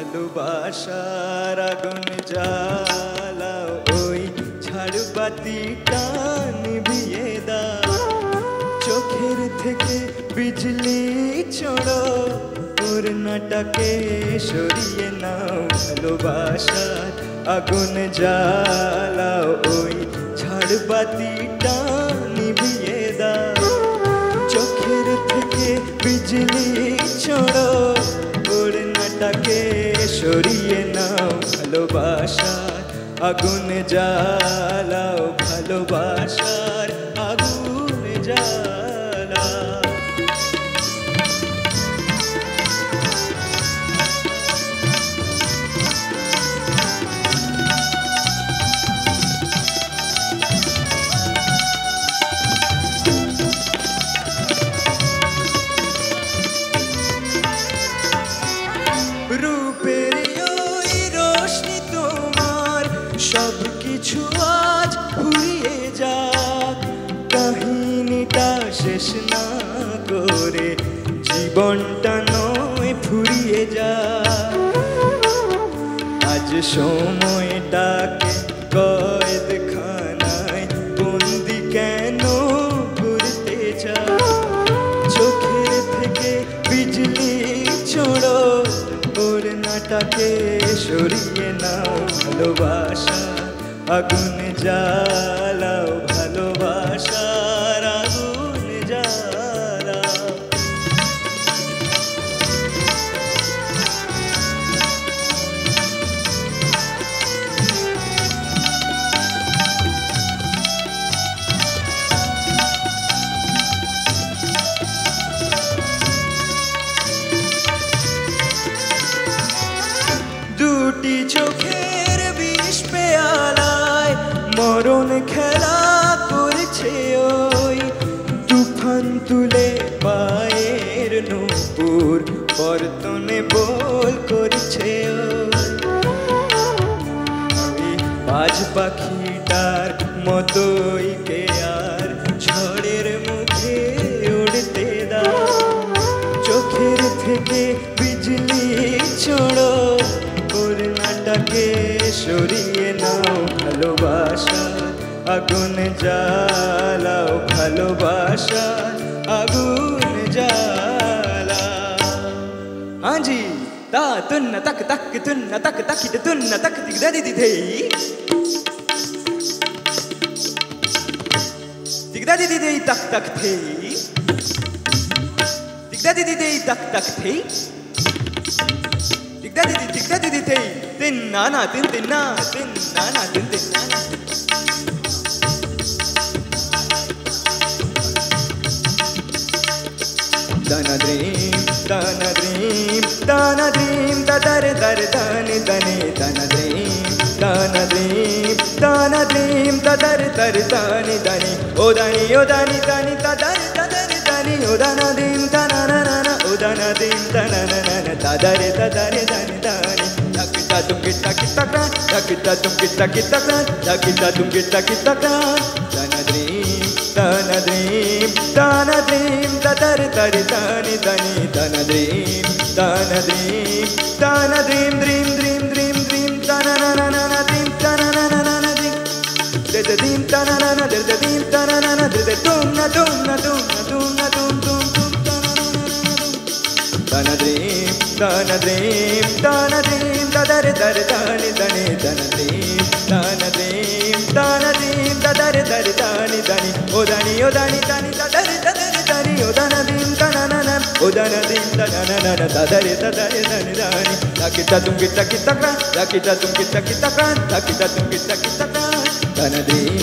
ভালোবাসার আগুন জ্বালাও ওই ঝাড়বাতিটা নিভিয়ে দাও চোখের থেকে বিজলি ছোড়ো ওড়নাটাকে সরিয়ে নাও ভালোবাসার আগুন জ্বালাও ওই ঝাড়বাতিটা নিভিয়ে দাও চোখের থেকে বিজলি ছোড়ো ওড়নাটাকে সরিয়ে নাও ভালোবাসার আগুন জ্বালাও ভালোবাসার আগুন জ্বালাও রূপের ওই রোশনি তোমার সব কিছু আজ ফুরিয়ে যাক কাহিনীটা শেষ না করে জীবনটা নয় ফুরিয়ে যাক আজ সময়টাকে কয়েদখানায় বন্দি কেন করতে চাও চোখের থেকে বিজলি ছোড়ো ওড়নাটাকে সরিয়ে নাও ভালোবাসা আগুন জ্বালাও ভালোবাসার আগুন জ্বালাও দুটি চোখের বিষ পেয়ালায় মরণ খেলা করছে ওই তুফান তুলে পায়ের নূপুর বর্তনে বল করছে ওই বাজ পাখিটার মতোই কে আর ঝড়ের মুখে উড়তে দাও চোখের থেকে বিজলি ছোড়ো ওড়নাটাকে সরিয়ে নাও ভালোবাসার আগুন জ্বালাও ভালোবাসার আগুন জ্বালাও हाँ जी ता तुन्ना तक तक तुन्ना तक तक तुन्ना तक दिख दा दी थे दिख दा दी थे तक तक थे दिख दा दी थे तक तक थे दिखता दीदी थे तिन नाना तिन तिन्ना तिन नाना तिन तिन्ना दाना द्रीम दाना द्रीम दाना द्रीम दर दर दाने दने दाना द्रीम दाना द्रीम दाना द्रीम दर दर दाने दने ओ दानी दानी दर दर दानी ओ दाना द्रीम दाना ना ना ओ दाना द्रीम दाना ना ना दरे दरे दानी दानी takita tum kita kita kan takita tum kita kita kan takita tum kita kita kan dana dream dadar dare dani dani dana dream dream dana na na na dream dana na na na dream de dream dana na na de dream dana na na de tum na tum na tum na tum na tum tum tum dana dream dana dream dadar dar dani dani dana dream dadar dar dani dani o dani dani dadar dani o dana dream dana na na o dana dream dana na na dadar dani dani takita tum kita kita kan takita tum kita kita kan takita tum kita kita kan dana dream